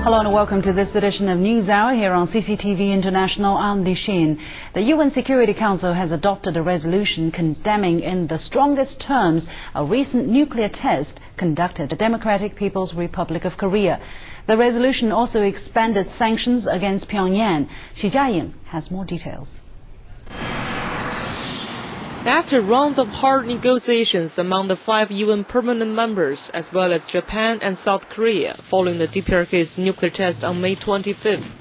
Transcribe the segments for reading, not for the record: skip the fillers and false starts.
Hello and welcome to this edition of News Hour here on CCTV International. I'm Li Xin. The UN Security Council has adopted a resolution condemning in the strongest terms a recent nuclear test conducted in the Democratic People's Republic of Korea. The resolution also expanded sanctions against Pyongyang. Xu Jiaying has more details. After rounds of hard negotiations among the 5 UN permanent members, as well as Japan and South Korea, following the DPRK's nuclear test on May 25th,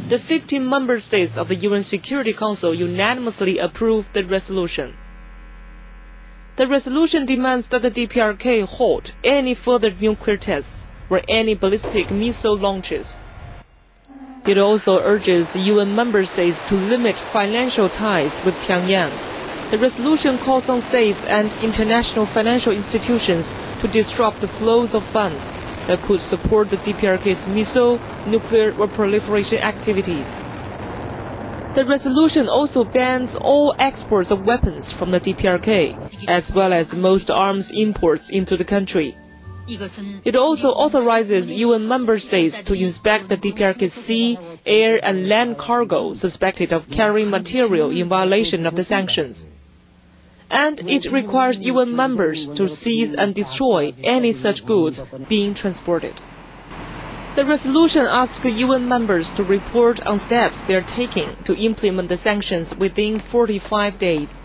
the 15 member states of the UN Security Council unanimously approved the resolution. The resolution demands that the DPRK halt any further nuclear tests or any ballistic missile launches. It also urges UN member states to limit financial ties with Pyongyang. The resolution calls on states and international financial institutions to disrupt the flows of funds that could support the DPRK's missile, nuclear, or proliferation activities. The resolution also bans all exports of weapons from the DPRK, as well as most arms imports into the country. It also authorizes UN member states to inspect the DPRK's sea, air, and land cargo suspected of carrying material in violation of the sanctions. And it requires UN members to seize and destroy any such goods being transported. The resolution asks UN members to report on steps they are taking to implement the sanctions within 45 days.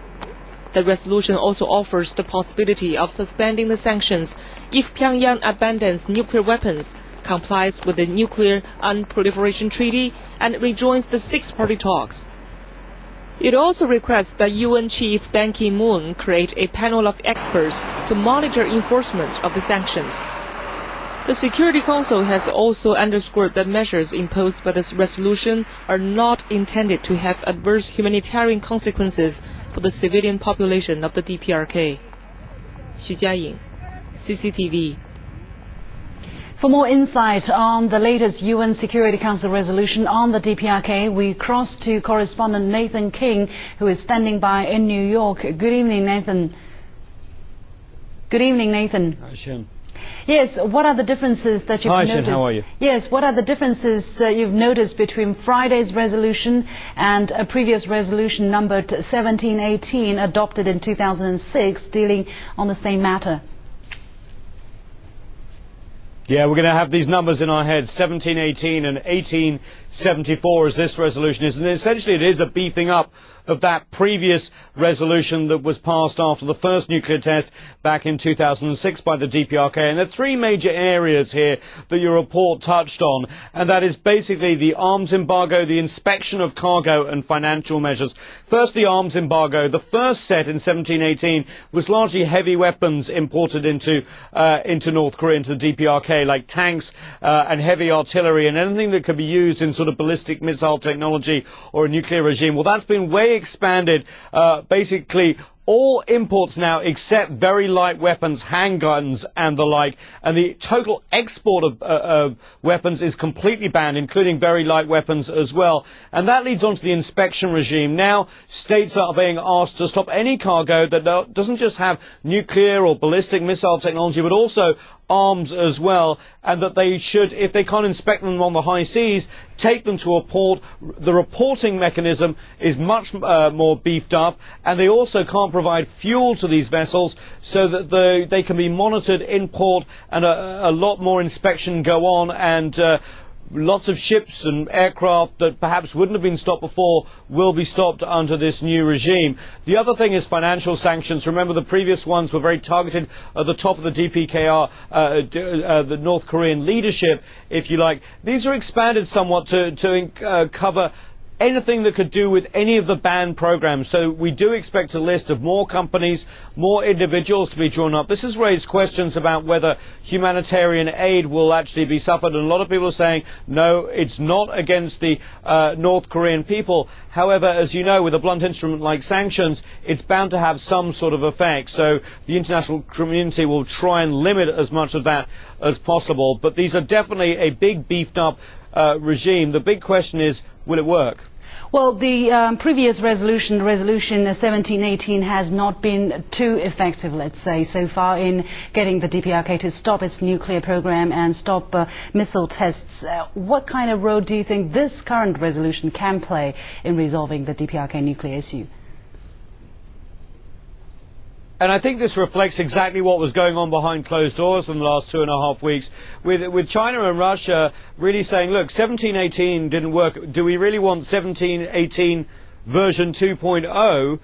The resolution also offers the possibility of suspending the sanctions if Pyongyang abandons nuclear weapons, complies with the Nuclear Non-Proliferation Treaty, and rejoins the six-party talks. It also requests that UN Chief Ban Ki-moon create a panel of experts to monitor enforcement of the sanctions. The Security Council has also underscored that measures imposed by this resolution are not intended to have adverse humanitarian consequences for the civilian population of the DPRK. Xu Jiaying, CCTV. For more insight on the latest UN Security Council resolution on the DPRK, we cross to correspondent Nathan King, who is standing by in New York. Good evening, Nathan. Good evening, Nathan. Hi, Shin. Yes, what are the differences that you've noticed? Hi, Shin, how are you? Yes, what are the differences you've noticed between Friday's resolution and a previous resolution numbered 1718 adopted in 2006 dealing on the same matter? Yeah, we're going to have these numbers in our heads, 1718 and 1874 as this resolution is. And essentially it is a beefing up of that previous resolution that was passed after the first nuclear test back in 2006 by the DPRK. And there are three major areas here that your report touched on. And that is basically the arms embargo, the inspection of cargo and financial measures. First, the arms embargo. The first set in 1718 was largely heavy weapons imported into North Korea, into the DPRK, like tanks and heavy artillery and anything that could be used in sort of ballistic missile technology or a nuclear regime. Well, that's been way expanded. Basically, all imports now except very light weapons, handguns and the like, and the total export of weapons is completely banned, including very light weapons as well. And that leads on to the inspection regime. Now states are being asked to stop any cargo that doesn't just have nuclear or ballistic missile technology but also arms as well, and that they should, if they can't inspect them on the high seas, take them to a port. The reporting mechanism is much more beefed up, and they also can't provide fuel to these vessels so that they can be monitored in port, and a lot more inspection go on, and lots of ships and aircraft that perhaps wouldn't have been stopped before will be stopped under this new regime. The other thing is financial sanctions. Remember, the previous ones were very targeted at the top of the DPKR, the North Korean leadership, if you like. These are expanded somewhat to cover anything that could do with any of the banned programs. So we do expect a list of more companies, more individuals to be drawn up. This has raised questions about whether humanitarian aid will actually be suffered, and a lot of people are saying no, it's not against the North Korean people. However, as you know, with a blunt instrument like sanctions, it's bound to have some sort of effect. So the international community will try and limit as much of that as possible. But these are definitely a big beefed up regime. The big question is, will it work? Well, the previous resolution 1718, has not been too effective, let's say, so far in getting the DPRK to stop its nuclear program and stop missile tests. What kind of role do you think this current resolution can play in resolving the DPRK nuclear issue? And I think this reflects exactly what was going on behind closed doors in the last 2.5 weeks, with China and Russia really saying, look, 1718 didn't work. Do we really want 1718 version 2.0?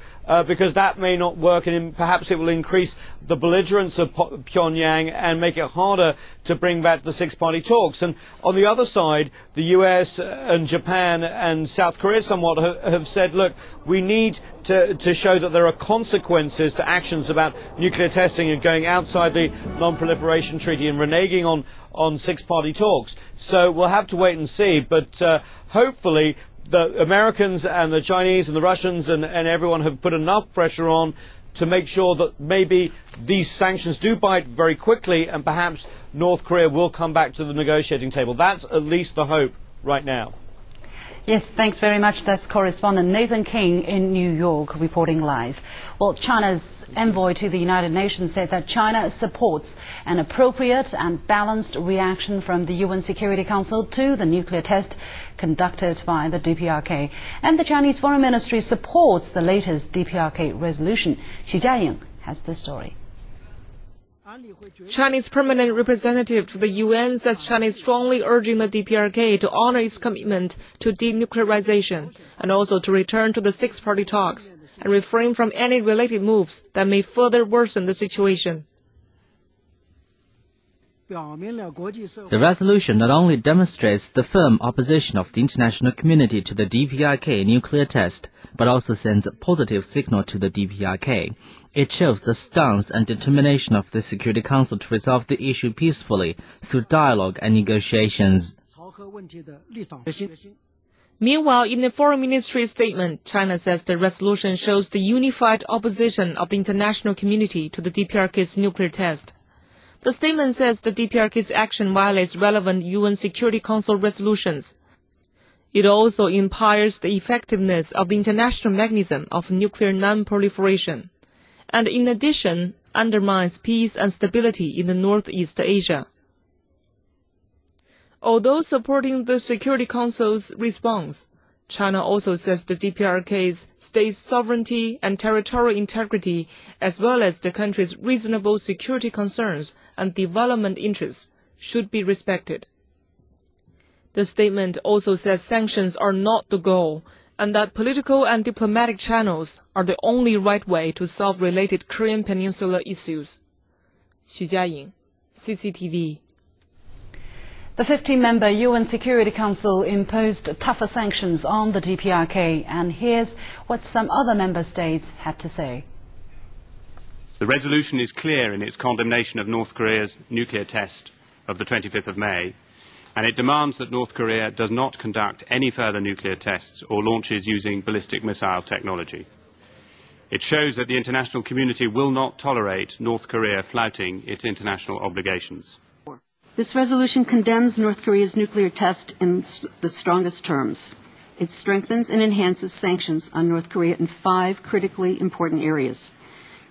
Because that may not work, and perhaps it will increase the belligerence of Pyongyang and make it harder to bring back the six-party talks. And on the other side, the US and Japan and South Korea somewhat have said, look, we need to show that there are consequences to actions about nuclear testing and going outside the non-proliferation treaty and reneging on six-party talks. So we'll have to wait and see, but hopefully the Americans and the Chinese and the Russians and everyone have put enough pressure on to make sure that maybe these sanctions do bite very quickly, and perhaps North Korea will come back to the negotiating table. That's at least the hope right now. Yes, thanks very much. That's correspondent Nathan King in New York reporting live. Well, China's envoy to the United Nations said that China supports an appropriate and balanced reaction from the UN Security Council to the nuclear test conducted by the DPRK. And the Chinese Foreign Ministry supports the latest DPRK resolution. Xu Jiaying has the story. Chinese permanent representative to the UN says China is strongly urging the DPRK to honor its commitment to denuclearization and also to return to the six-party talks and refrain from any related moves that may further worsen the situation. The resolution not only demonstrates the firm opposition of the international community to the DPRK nuclear test, but also sends a positive signal to the DPRK. It shows the stance and determination of the Security Council to resolve the issue peacefully through dialogue and negotiations. Meanwhile, in the Foreign Ministry statement, China says the resolution shows the unified opposition of the international community to the DPRK's nuclear test. The statement says the DPRK's action violates relevant UN Security Council resolutions. It also impairs the effectiveness of the international mechanism of nuclear non-proliferation, and in addition, undermines peace and stability in the Northeast Asia. Although supporting the Security Council's response, China also says the DPRK's state sovereignty and territorial integrity, as well as the country's reasonable security concerns and development interests, should be respected. The statement also says sanctions are not the goal, and that political and diplomatic channels are the only right way to solve related Korean Peninsula issues. Xu Jiaying, CCTV. The 15-member UN Security Council imposed tougher sanctions on the DPRK, and here's what some other member states had to say. The resolution is clear in its condemnation of North Korea's nuclear test of the 25th of May, and it demands that North Korea does not conduct any further nuclear tests or launches using ballistic missile technology. It shows that the international community will not tolerate North Korea flouting its international obligations. This resolution condemns North Korea's nuclear test in the strongest terms. It strengthens and enhances sanctions on North Korea in 5 critically important areas.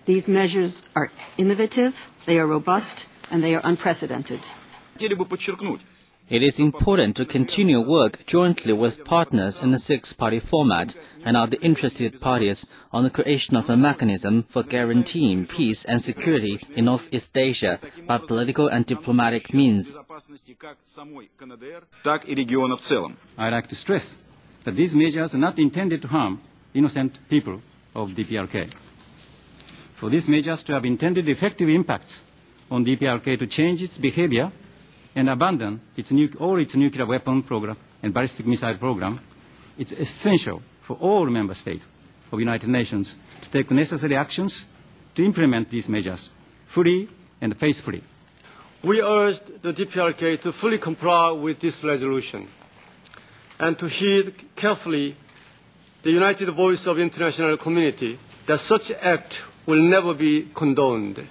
These measures are innovative, they are robust, and they are unprecedented. It is important to continue work jointly with partners in the six-party format and other interested parties on the creation of a mechanism for guaranteeing peace and security in Northeast Asia by political and diplomatic means. I'd like to stress that these measures are not intended to harm innocent people of DPRK. For these measures to have intended effective impacts on DPRK to change its behavior and abandon all its nuclear weapon program and ballistic missile program, it's essential for all member states of the United Nations to take necessary actions to implement these measures fully and faithfully. We urge the DPRK to fully comply with this resolution and to heed carefully the united voice of the international community that such act will never be condoned.